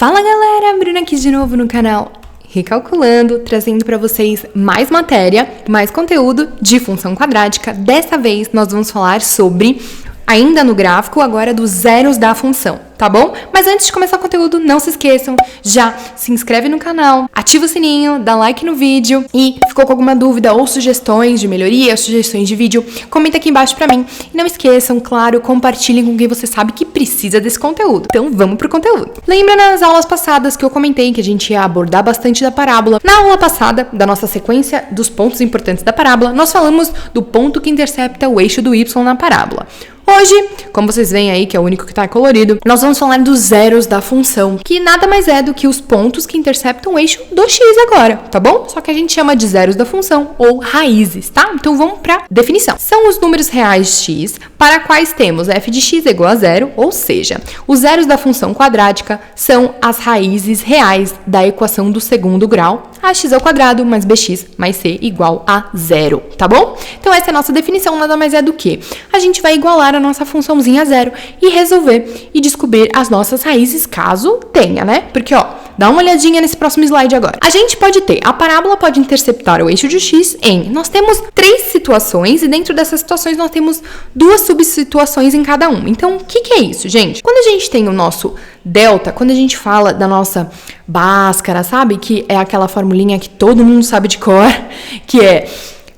Fala galera, Bruna aqui de novo no canal Recalculando, trazendo para vocês mais matéria, mais conteúdo de função quadrática. Dessa vez nós vamos falar sobre, ainda no gráfico, agora dos zeros da função, tá bom? Mas antes de começar o conteúdo, não se esqueçam, já se inscreve no canal, ativa o sininho, dá like no vídeo e ficou com alguma dúvida ou sugestões de melhoria, sugestões de vídeo, comenta aqui embaixo pra mim. E não esqueçam, claro, compartilhem com quem você sabe que precisa desse conteúdo. Então vamos pro conteúdo. Lembra nas aulas passadas que eu comentei que a gente ia abordar bastante da parábola? Na aula passada, da nossa sequência dos pontos importantes da parábola, nós falamos do ponto que intercepta o eixo do y na parábola. Hoje, como vocês veem aí, que é o único que tá colorido, nós vamos falar dos zeros da função, que nada mais é do que os pontos que interceptam o eixo do x agora, tá bom? Só que a gente chama de zeros da função, ou raízes, tá? Então vamos pra definição. São os números reais x, para quais temos f de x igual a zero, ou seja, os zeros da função quadrática são as raízes reais da equação do segundo grau, ax ao quadrado mais bx mais c igual a zero, tá bom? Então essa é a nossa definição, nada mais é do que a gente vai igualar a nossa funçãozinha a zero e resolver e descobrir as nossas raízes, caso tenha, né? Porque, ó, dá uma olhadinha nesse próximo slide agora. A gente pode ter, a parábola pode interceptar o eixo de x em, nós temos 3 situações e dentro dessas situações nós temos 2 subsituações em cada uma. Então, o que é isso, gente? Quando a gente tem o nosso delta, quando a gente fala da nossa Bhaskara, sabe? Que é aquela formulinha que todo mundo sabe de cor, que é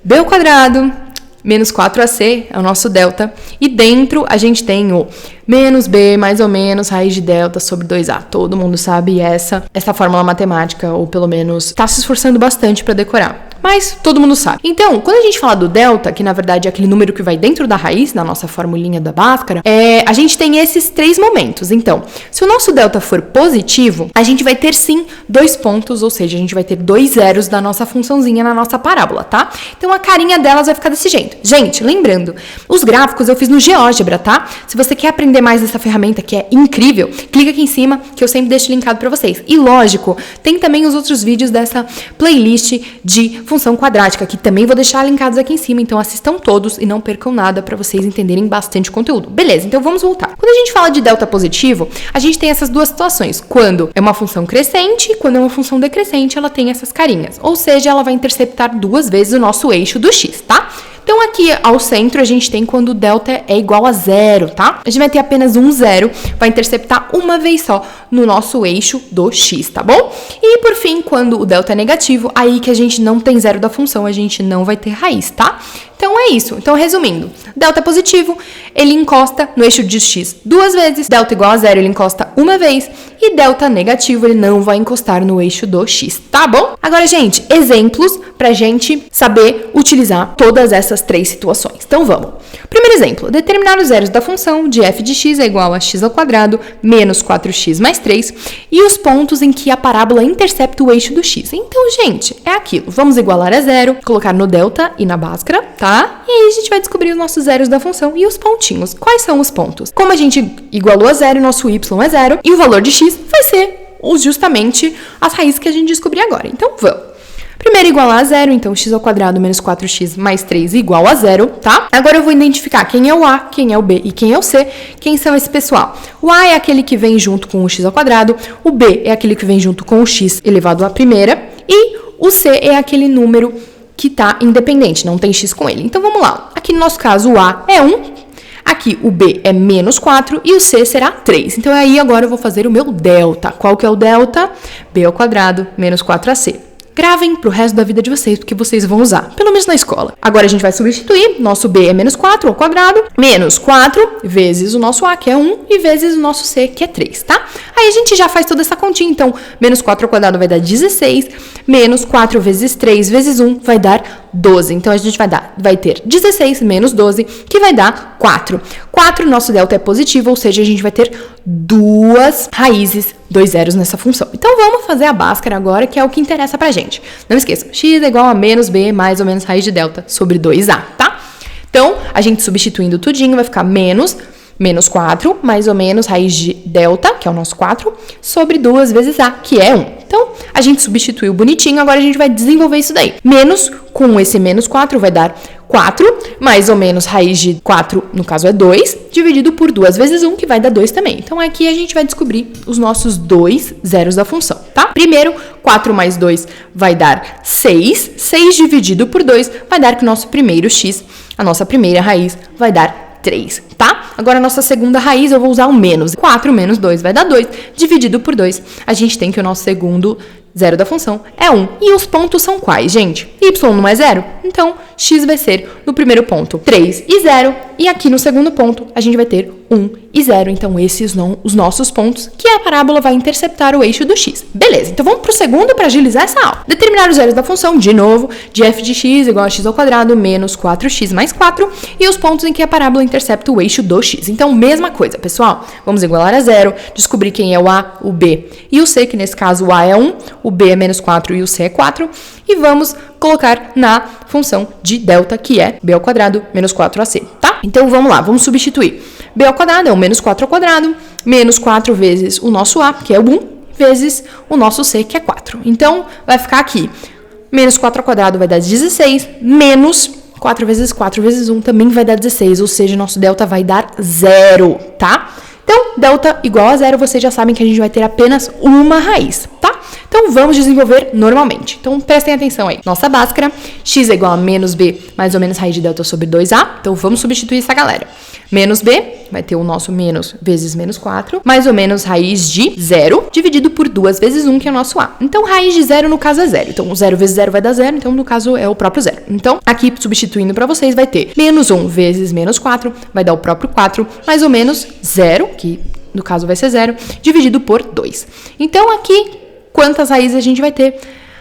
b ao quadrado menos 4ac, é o nosso delta, e dentro a gente tem o menos b mais ou menos raiz de delta sobre 2a. Todo mundo sabe essa fórmula matemática, ou pelo menos está se esforçando bastante para decorar. Mas todo mundo sabe. Então, quando a gente fala do delta, que na verdade é aquele número que vai dentro da raiz, na nossa formulinha da Bhaskara, a gente tem esses 3 momentos. Então, se o nosso delta for positivo, a gente vai ter sim 2 pontos, ou seja, a gente vai ter 2 zeros da nossa funçãozinha na nossa parábola, tá? Então, a carinha delas vai ficar desse jeito. Gente, lembrando, os gráficos eu fiz no GeoGebra, tá? Se você quer aprender mais dessa ferramenta, que é incrível, clica aqui em cima, que eu sempre deixo linkado pra vocês. E lógico, tem também os outros vídeos dessa playlist de função quadrática, que também vou deixar linkados aqui em cima, então assistam todos e não percam nada para vocês entenderem bastante conteúdo. Beleza, então vamos voltar. Quando a gente fala de delta positivo, a gente tem essas duas situações. Quando é uma função crescente e quando é uma função decrescente, ela tem essas carinhas. Ou seja, ela vai interceptar 2 vezes o nosso eixo do x, tá? Então, aqui ao centro, a gente tem quando o delta é igual a zero, tá? A gente vai ter apenas um zero, vai interceptar uma vez só no nosso eixo do x, tá bom? E, por fim, quando o delta é negativo, aí que a gente não tem zero da função, a gente não vai ter raiz, tá? Então, é isso. Então, resumindo, delta positivo, ele encosta no eixo de x 2 vezes, delta igual a zero, ele encosta uma vez, e delta negativo, ele não vai encostar no eixo do x, tá bom? Agora, gente, exemplos pra gente saber utilizar todas essas 3 situações. Então, vamos. Primeiro exemplo, determinar os zeros da função de f de x é igual a x ao quadrado menos 4x mais 3 e os pontos em que a parábola intercepta o eixo do x. Então, gente, é aquilo. Vamos igualar a zero, colocar no delta e na Bhaskara, tá? E aí a gente vai descobrir os nossos zeros da função e os pontinhos. Quais são os pontos? Como a gente igualou a zero, nosso y é zero e o valor de x vai ser justamente as raízes que a gente descobriu agora. Então, vamos. Primeiro igualar a zero, então x ao quadrado menos 4x mais 3 igual a zero, tá? Agora eu vou identificar quem é o a, quem é o b e quem é o c. Quem são esse pessoal? O a é aquele que vem junto com o x ao quadrado, o b é aquele que vem junto com o x elevado à primeira e o c é aquele número que tá independente, não tem x com ele. Então vamos lá. Aqui no nosso caso o a é 1, aqui o b é menos 4 e o c será 3. Então aí agora eu vou fazer o meu delta. Qual que é o delta? B ao quadrado menos 4ac. Gravem pro resto da vida de vocês, porque vocês vão usar, pelo menos na escola. Agora a gente vai substituir, nosso b é menos 4 ao quadrado, menos 4 vezes o nosso a, que é 1, e vezes o nosso c, que é 3, tá? Aí a gente já faz toda essa continha, então, menos 4 ao quadrado vai dar 16, menos 4 vezes 3 vezes 1 vai dar 12. Então, a gente vai ter 16 menos 12, que vai dar 4. 4, nosso delta é positivo, ou seja, a gente vai ter 2 raízes, 2 zeros nessa função. Então, vamos fazer a Bhaskara agora, que é o que interessa pra gente. Não esqueçam, x é igual a menos b mais ou menos raiz de delta sobre 2a, tá? Então, a gente substituindo tudinho, vai ficar menos 4, mais ou menos raiz de delta, que é o nosso 4, sobre 2 vezes a, que é 1. Então, a gente substituiu bonitinho, agora a gente vai desenvolver isso daí. Menos, com esse menos 4, vai dar 4, mais ou menos raiz de 4, no caso é 2, dividido por 2 vezes 1, que vai dar 2 também. Então, aqui a gente vai descobrir os nossos dois zeros da função, tá? Primeiro, 4 mais 2 vai dar 6. 6 dividido por 2 vai dar que o nosso primeiro x, a nossa primeira raiz, vai dar 3, tá? Agora, a nossa segunda raiz, eu vou usar o menos. 4 menos 2 vai dar 2. Dividido por 2, a gente tem que o nosso segundo zero da função é 1. E os pontos são quais, gente? Y não é zero? Então, x vai ser, no primeiro ponto, 3 e 0. E aqui no segundo ponto, a gente vai ter 1 e 0. Então, esses são os nossos pontos que a parábola vai interceptar o eixo do x. Beleza, então vamos para o segundo para agilizar essa aula. Determinar os zeros da função, de novo, de f de x igual a x ao quadrado menos 4x mais 4. E os pontos em que a parábola intercepta o eixo do x. Então, mesma coisa, pessoal. Vamos igualar a 0, descobrir quem é o a, o b e o c, que nesse caso o a é 1, o b é menos 4 e o c é 4. E vamos colocar na função de delta, que é b ao quadrado menos 4ac, tá? Então, vamos lá, vamos substituir. B ao quadrado é o menos 4 ao quadrado, menos 4 vezes o nosso a, que é o 1, vezes o nosso c, que é 4. Então, vai ficar aqui, menos 4 ao quadrado vai dar 16, menos 4 vezes 4 vezes 1 também vai dar 16, ou seja, nosso delta vai dar 0, tá? Então, delta igual a 0, vocês já sabem que a gente vai ter apenas uma raiz, tá? Então, vamos desenvolver normalmente. Então, prestem atenção aí. Nossa Bhaskara, x é igual a menos b, mais ou menos raiz de delta sobre 2a. Então, vamos substituir essa galera. Menos b, vai ter o nosso menos vezes menos 4, mais ou menos raiz de 0, dividido por 2 vezes 1, que é o nosso a. Então, raiz de 0, no caso, é 0. Então, 0 vezes 0 vai dar 0, então, no caso, é o próprio 0. Então, aqui, substituindo para vocês, vai ter menos 1 vezes menos 4, vai dar o próprio 4, mais ou menos 0, que no caso vai ser 0, dividido por 2. Então, aqui, quantas raízes a gente vai ter?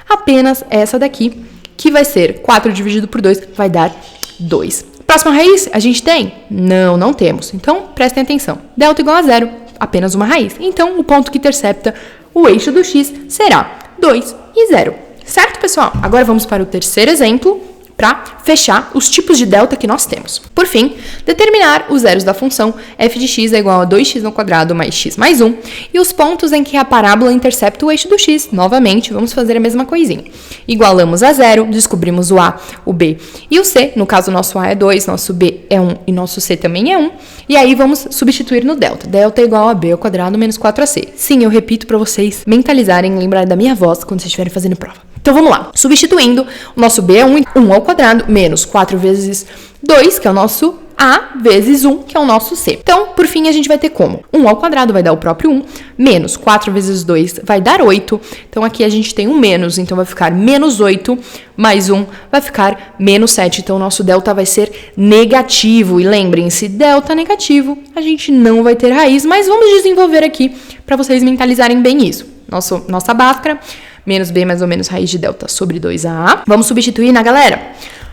Apenas essa daqui, que vai ser 4 dividido por 2, vai dar 2. Próxima raiz, a gente tem? Não, não temos. Então, prestem atenção. Delta igual a 0, apenas uma raiz. Então, o ponto que intercepta o eixo do x será 2 e 0. Certo, pessoal? Agora vamos para o terceiro exemplo, para fechar os tipos de delta que nós temos. Por fim, determinar os zeros da função f de x é igual a 2x ao quadrado mais x mais 1 e os pontos em que a parábola intercepta o eixo do x. Novamente, vamos fazer a mesma coisinha. Igualamos a 0, descobrimos o a, o b e o c. No caso, nosso a é 2, nosso b é 1 e nosso c também é 1. E aí, vamos substituir no delta. Delta é igual a b ao quadrado menos 4ac. Sim, eu repito para vocês mentalizarem, lembrarem da minha voz quando vocês estiverem fazendo prova. Então, vamos lá. Substituindo, o nosso b é 1 ao quadrado, menos 4 vezes 2, que é o nosso a, vezes 1, que é o nosso c. Então, por fim, a gente vai ter como? 1 ao quadrado vai dar o próprio 1, menos 4 vezes 2 vai dar 8. Então, aqui a gente tem um menos, então vai ficar menos 8, mais 1 vai ficar menos 7. Então, o nosso delta vai ser negativo. E lembrem-se, delta negativo, a gente não vai ter raiz, mas vamos desenvolver aqui para vocês mentalizarem bem isso. Nossa Bhaskara, menos b mais ou menos raiz de delta sobre 2a. Vamos substituir na galera.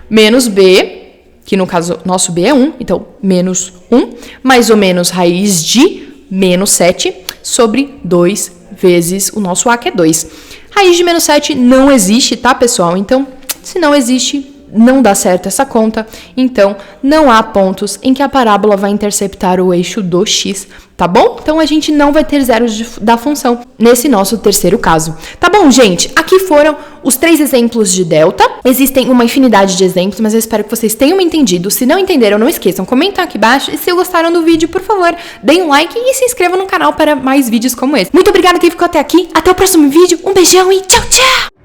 Menos b, que no caso nosso b é 1, então menos 1, mais ou menos raiz de menos 7 sobre 2 vezes o nosso a, que é 2. Raiz de menos 7 não existe, tá, pessoal? Então, se não existe, não dá certo essa conta. Então, não há pontos em que a parábola vai interceptar o eixo do x, tá bom? Então, a gente não vai ter zeros da função nesse nosso terceiro caso. Tá bom, gente? Aqui foram os 3 exemplos de delta. Existem uma infinidade de exemplos, mas eu espero que vocês tenham entendido. Se não entenderam, não esqueçam, comentam aqui embaixo. E se gostaram do vídeo, por favor, deem um like e se inscrevam no canal para mais vídeos como esse. Muito obrigada quem ficou até aqui. Até o próximo vídeo. Um beijão e tchau, tchau!